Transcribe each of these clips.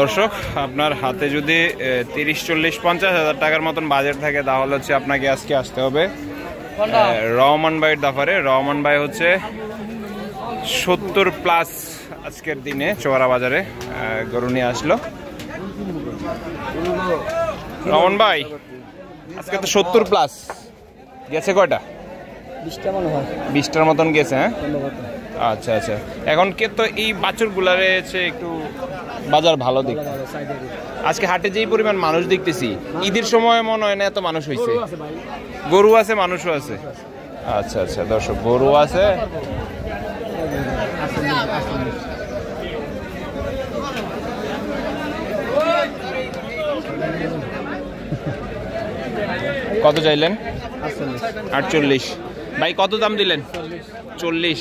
দর্শক আপনার হাতে যদি 30-40-50 হাজার টাকার মতন বাজেট থাকে তাহলে হচ্ছে আপনাকে আজকে আসতে হবে রহমান ভাইয়ের দাফারে। রহমান ভাই হচ্ছে 70+ আজকের দিনে চোয়ারা বাজারে গরু নিয়ে আসলো। রহমান ভাই আজকে তো 70+ গেছে কয়টা? 20টার মতন গেছে। হ্যাঁ আচ্ছা আচ্ছা। এখন কে তো এই বাছুর গুলারে একটু বাজার ভালো দিক। আজকে হাটে যেই পরিমাণ মানুষ দেখতেছি ঈদের সময় মনে হয় না এত মানুষ হয়েছে। গরু আছে মানুষও আছে। আচ্ছা আচ্ছা দর্শক গরু আছে। কত চাইলেন? 48। ভাই কত দাম দিলেন? 40।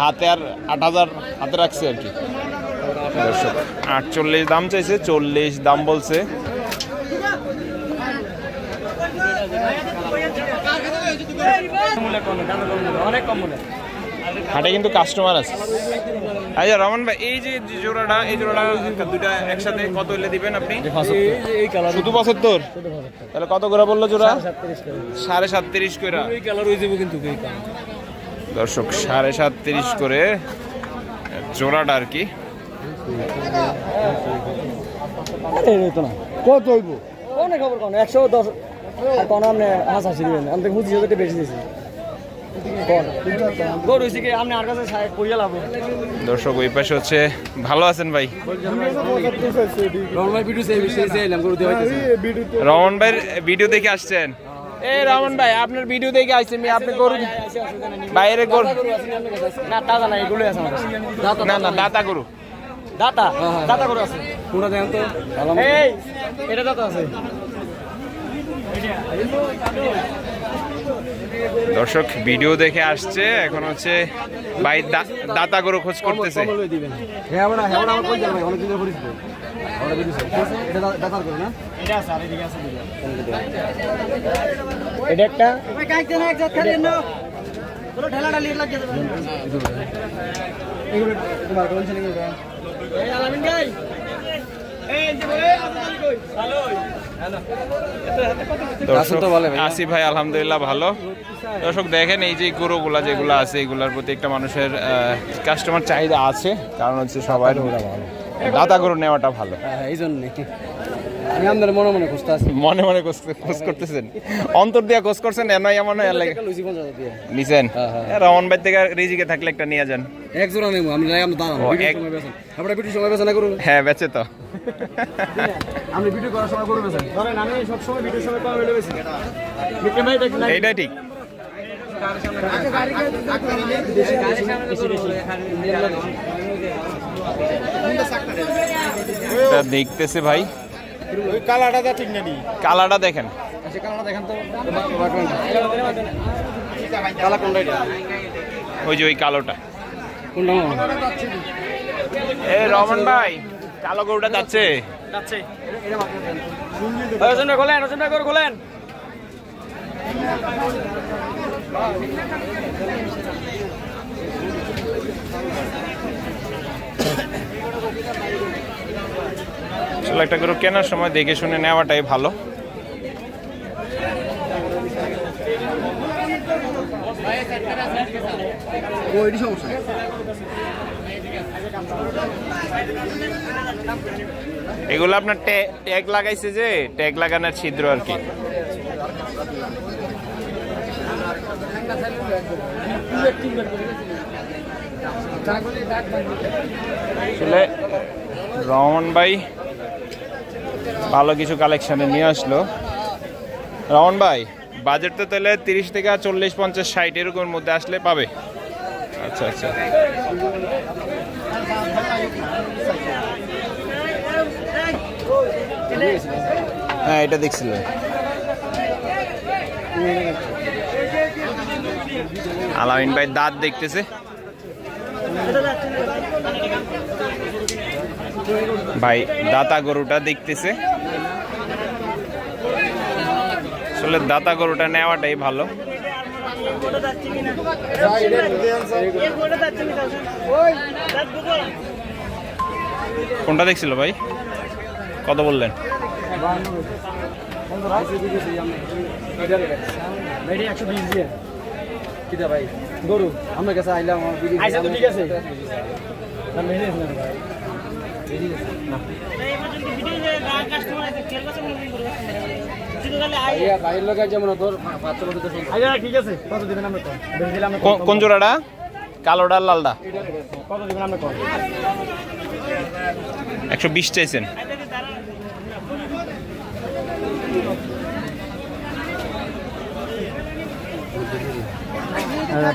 হাতে আর 8,000 হাতে রাখছে আর কি। 48 দাম চাইছে, 40 দাম বলছে। হাটে কিন্তু কাস্টমার আছে। আচ্ছা রহমান ভাই এই যে জোড়াটা, এই জোড়াটা দুইটা একসাথে কত হইলে দিবেন আপনি? শুধু 75। তাহলে কত করে বললো জোড়া? 37.5 করে। দর্শক 37.5 করে জোড়াটা আর কি। কত হইব? কোন খবর কোন 110 আর কোন আপনি হাসাছি দিবেন। আমি তো বুঝি যেতে বেশি দিছি। দর্শক ওই পাশে হচ্ছে ভালো আছেন ভাই? রহমান ভাইয়ের ভিডিও দেখে আসছেন? এই রহমান ভাই আপনার ভিডিও দেখে আসছেন, আপনি গরু বাইরে গরু না তাজা না, এগুলো আছে আমার কাছে। না না দাতা গরু, দাতা দাতা গরু আছে। পুরো দেন তো। এই এটা দাতা আছে। দর্শক ভিডিও দেখে আসছে, এখন হচ্ছে ভাই দাতা গরু খোঁজ করতেছে। এটা একটা আসিফ ভাই আলহামদুলিল্লাহ ভালো। দর্শক দেখেন এই যে গরুগুলা যেগুলো আছে এগুলার প্রতি একটা মানুষের কাস্টমার চাহিদা আছে, কারণ হচ্ছে সবাই দাতা গরু নেওয়াটা ভালো। এই জন্য আমি আপনার মনে মনে খুঁজতে আছি। মনে মনে খোঁজ করতেছেন, অন্তর দিয়া খোঁজ করছেন। এমন এমন নিছেন রহমান ভাই থেকে রিজিকে থাকলে একটা নিয়ে যান। এক জোড়া নেব আমি, আমরা ভিডিও সময় বেচা না করব। হ্যাঁ বেচে তো আমি ভিডিও করার সময় করব বেচা। ধরেন আমি সব সময় ভিডিও সময় কম হইলে বেচি। মিকে ভাই দেখেন এইটা ঠিক। দেখতেছে ভাই ওই কালাটা ঠিক না নি, কালাটা দেখেন। আচ্ছা কালাটা দেখেন তো। কালা কোনটা? এটা ওই যে ওই কালোটা। কোনটা? এই রহমান ভাই কালো গরুটা যাচ্ছে যাচ্ছে। ওজনটা খোলেন, ওজনটা করে খোলেন। আসলে একটা গরু কেনার সময় দেখে শুনে নেওয়াটাই ভালো। এগুলো আপনার ট্যাগ লাগাইছে, যে ট্যাগ লাগানোর ছিদ্র আর কি। আসলে রহমান ভাই ভালো কিছু কালেকশনে নিয়ে আসলো। রহমান ভাই বাজেট তো তাহলে 30 থেকে 40, 50, 60 এরকম মধ্যে আসলে পাবে। আচ্ছা আচ্ছা হ্যাঁ এটা দেখছিলেন। আলামিন ভাই দাঁত দেখতেছে। ভাই দাতা গরুটা দেখতেছে। আসলে দাতা গরুটা নেওয়াটাই ভালো। কোনটা দেখছিল ভাই? কত বললেন? গরু আমার কাছে আইলাম ঠিক আছে কোন জোড়াটা? কালোটা লালটা? 120 চাইছেন।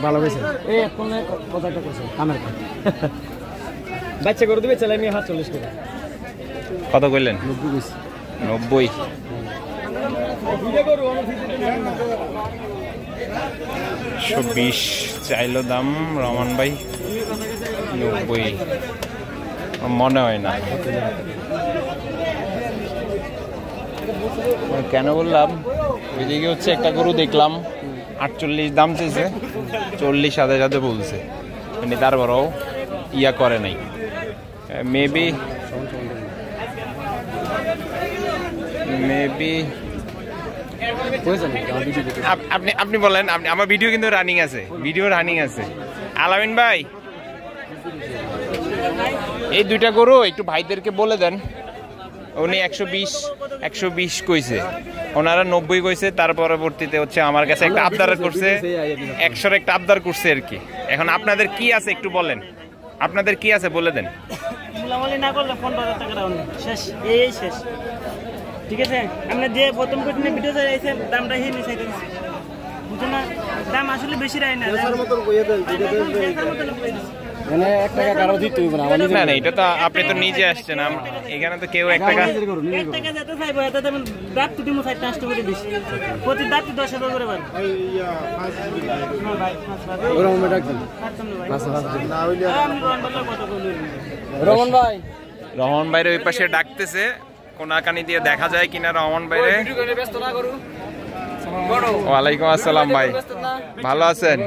ভালো হয়েছে বাচ্চা করে দেবে চালাই আমি 40 টাকা। কত কইলেন? 90। 120 চাইলো দাম রহমান ভাই, 90 মনে হয় না। কেন বললাম, ওইদিকে হচ্ছে একটা গরু দেখলাম 48 দাম চেয়েছে, 40 সাথে সাথে বলছে, মানে তারপরেও ইয়া করে নাই। মেবি আপনি বলেন, আমার ভিডিও কিন্তু রানিং আছে, আলামিন ভাই এই দুইটা গরু একটু ভাইদেরকে বলে দেন। উনি 120 কইছে, ওনারা 90 কইছে, তার পরবর্তীতে হচ্ছে আমার কাছে একটা আবদার করছে, 100 একটা আবদার করছে আর কি। এখন আপনাদের কি আছে একটু বলেন, আপনাদের কি আছে বলে দেন। না করলে 15,000 টাকা রাউন্ড শেষ, এই শেষ। ঠিক আছে, আমরা যে প্রথম কোটিনে ভিডিও চাইছেন দামটা হে নিছাইতে দিছি, বুঝছেন না? দাম আসলে বেশি রাই না, মানে 1 টাকা কারো দিতে হইব না। না এটা তো আপনি তো নিজে আসছেন, এখানে তো কেউ 1 টাকা যেতে চাইবো, এত দাম দাঁত তুটি মু 4 করে দিছি, প্রতি দাঁত 10,000 করে বার। ওরকম ডাক দিন রহমান ভাইরে ওই পাশে ডাকতেছে, কোনাকানি দিয়ে দেখা যায় কিনা রহমান ভাইরে। ওয়ালাইকুম আসসালাম ভাই, ভালো আছেন?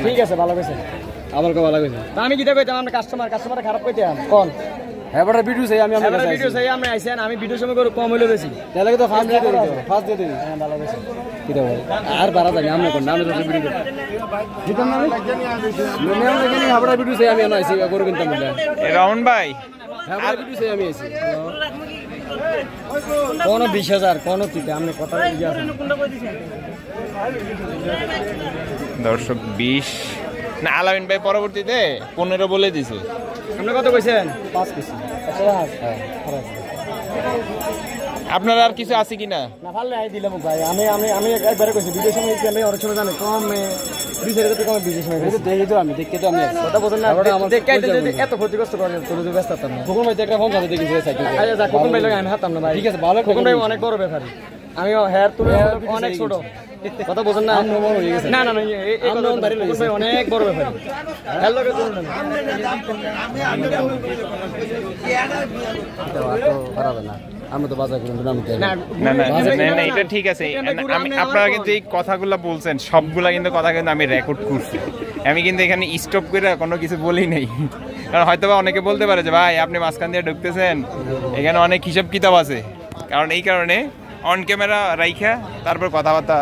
ঠিক আছে, ভালো কইছে, আবার ভালো কইছে। আমি কিটা কইতাম, আমরা কাস্টমার খারাপ কইতাম কোন? এবারে ভিডিও চাই আমি, আমরা আইছেন, আমি ভিডিও সময় করে কম হইলো বেশি, তাহলে তো ফার্স্ট দিয়ে দিই, হ্যাঁ ভালো কইছে। কিটা বল আর বাড়া যায় আমরা কোন নামে তো ভিডিও দিতাম না, আমি আমরা জানি আমরা ভিডিও চাই, আমি আইছি করে কিনতাম বলে। রহমান ভাই আর ভিডিও চাই আমি আইছি কোন 20,000 কোন কিটা আমি কথা ইয়া দর্শক 20 না, আলামিন ভাই পরবর্তীতে 15 বলে দিছে। আপনি কত কইছেন? 5 কেজি। আপনার আর কিছু আছে কিনা? না ভালো আই দিলাম ভাই, আমি একবারে কইছি ভিডিও সময় আমি অনেক সময় জানি কম 20,000 টাকা কম ভিডিও সময় দেখি তো আমি দেখতে তো আমি কথা বলেন না, দেখতে যদি এত ক্ষতিগ্রস্ত করে চলে যাবে ব্যস্ত না। কোন ভাই একটা ফোন সাথে দেখিছে সাইকেল, আচ্ছা যা কোন ভাই লাগে আমি হাতাম না ভাই। ঠিক আছে, ভালো কোন ভাই অনেক বড় ব্যাপারী, আমি হেয়ার তুমি অনেক ছোট, কথা বলেন না। না না না, এই কথা ভাই অনেক বড় ব্যাপারী, হ্যালো কে বলুন না খারাপ না, আমি তো বাজার করব না। না এটা ঠিক আছে, আমি আপনারা কিন্তু এই কথাগুলো বলছেন সবগুলা কিন্তু কথা কিন্তু আমি রেকর্ড করছি, আমি কিন্তু এখানে স্টপ করে কোনো কিছু বলি নাই, কারণ হয়তো বা অনেকে বলতে পারে যে ভাই আপনি মাঝখান দিয়ে ঢুকতেছেন, এখানে অনেক হিসাব কিতাব আছে, কারণ এই কারণে অন ক্যামেরা রাইখা তারপর কথাবার্তা।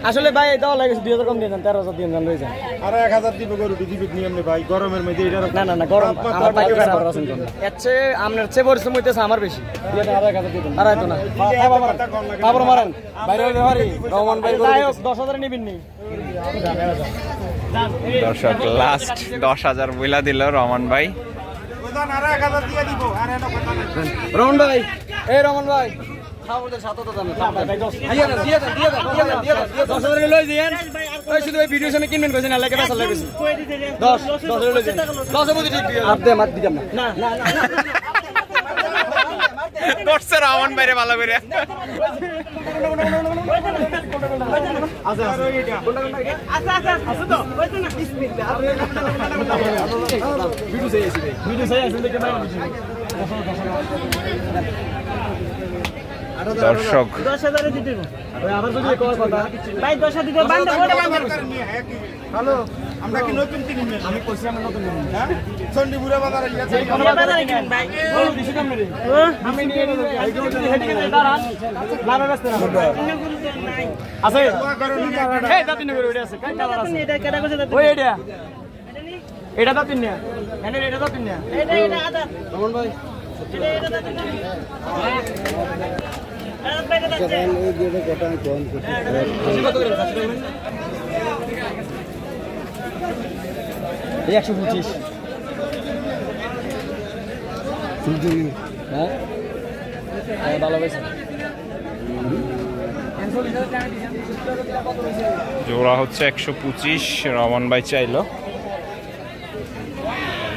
আসলে ভাই দাও লাগে 2000 কম দিয়ে দেন, 13,000 দিয়ে দেন, লই যান। আর 1000 দিব গরু দিবি নিয়ম নেই ভাই, গরমের মধ্যে এটা না না গরম আমার বাইকে খারাপ আছেন কোন এচ্ছে আমনের চেয়ে পরিশ্রম হইতেছে আমার বেশি, দিয়ে দেন 1000 দিয়ে দেন। আর আইতো না বাবর মারেন বাইরে ব্যাপারী রহমান ভাই গরু 10,000 নিবেন নি। দর্শক লাস্ট 10,000 বইলা দিল রহমান ভাই। আর 1000 দিয়ে দিব, আর এনো কথা নাই। রহমান ভাই, এই রহমান ভাই খাওয়াতে সাথে তো জানেন, দিয়ে দেন 10,000 লই দিয়েন। ওই শুধু এই ভিডিও সামনে কিনবেন কইছেন, আল্লাহকে বেচা লাগছে 10 লই দিয়েন, 10 বুঝি ঠিক দিয়ে আপনি মাত দিতাম না না না করছে রহমান ভাইরে ভালো করে। আচ্ছা তো কইতো না ভিডিও চাই আছে দেখে ভাই দর্শক 10,000 দিতে আবার যদি কথা ভাই 10,000 দিতে বান্দা ওটা বান্দা হ্যালো আমরা কি নতুন কিনি না? আমি কইছি আমি নতুন কিনি। হ্যাঁ চন্ডিপুরা বাজারে গিয়েছে বাজারে কিনেন ভাই বলো দিছি কেমনে রে? ও আমি নিয়ে নেব। হেডি কেন দাঁড়ান? লাভে ব্যস্ত না। নাই আছে। দোয়া করো না এই দাতিন করে ওইটা আছে। কাই কালার আছে? এটা কেডা কইছে ওই এটা। এটা দাতিন না। এনে এটা দাতিন না। এটা আদা রমন ভাই। এটা দাতিন না আদা বাইরে যাচ্ছে কত করে খাচ্ছ তুমি? 125 হ্যাঁ ভালো হয়েছে জোড়া হচ্ছে 125 রমন ভাই চাইলো।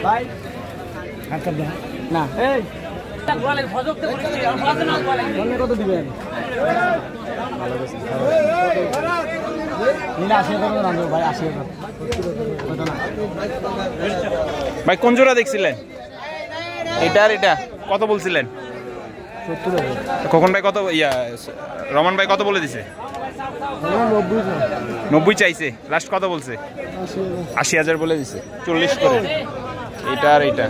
ভাই না এই কত দিবেন? ভাই 80 ভাই কোন জোড়া দেখছিলেন? এটা আর এটা কত বলছিলেন? 70 খোকন ভাই কত রমন ভাই কত বলে দিছে? 90 চাইছে। লাস্ট কত বলছে? 80,000 বলে দিছে। 40 করে এটা আর এটা।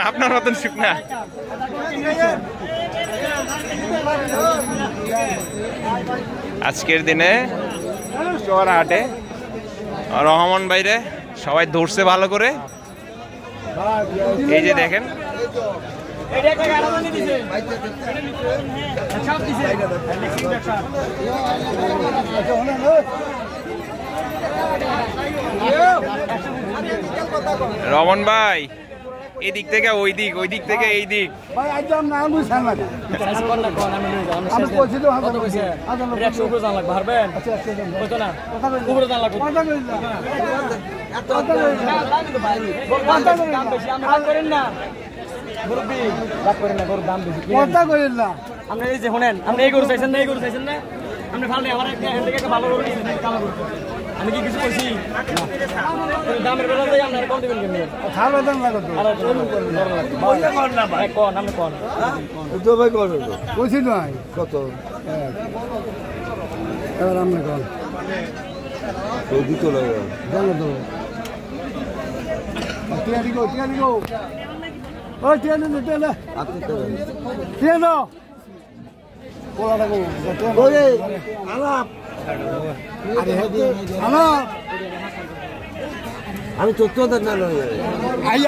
আপনার মতন শুকনা। আজকের দিনে চড়া হাটে রহমান ভাইরে সবাই ধরছে ভালো করে। এই যে দেখেন রমন ভাই এই দিক থেকে ওই দিক, ওই দিক থেকে এই দিক। ভাই একদম না বুঝছেন না আমি কইছি তো কত কইছে 100 উপরে জান লাগবে হারবেন কত না উপরে জান লাগবে দাম বেশি আমরা করেন না মুরব্বি রাগ করেন না গরুর দাম বেশি কথা কইল না আপনি এই যে শুনেন আপনি এই গরু চাইছেন না এই গরু চাইছেন না আপনি ভালো আমার এখান থেকে একটা ভালো গরু নিয়েছেন কালো গরু আমি কি কিছু কইছি দামের বেলা যাই আপনারা কম দিবেন কেমনে খাবে দাম লাগতো আরে জরুর করেন ধরে লাগবে কোন না ভাই কোন আপনি কোন তো ভাই করো কইছি না কত এবার আমরা কোন তো দিতে লাগে জানো তো টিয়ারি গো ও টিয়ারি নে তেলে আপনি তো টিয়ানো কোলাটা গো ওরে আলাপ আরে আলাপ আমি তো না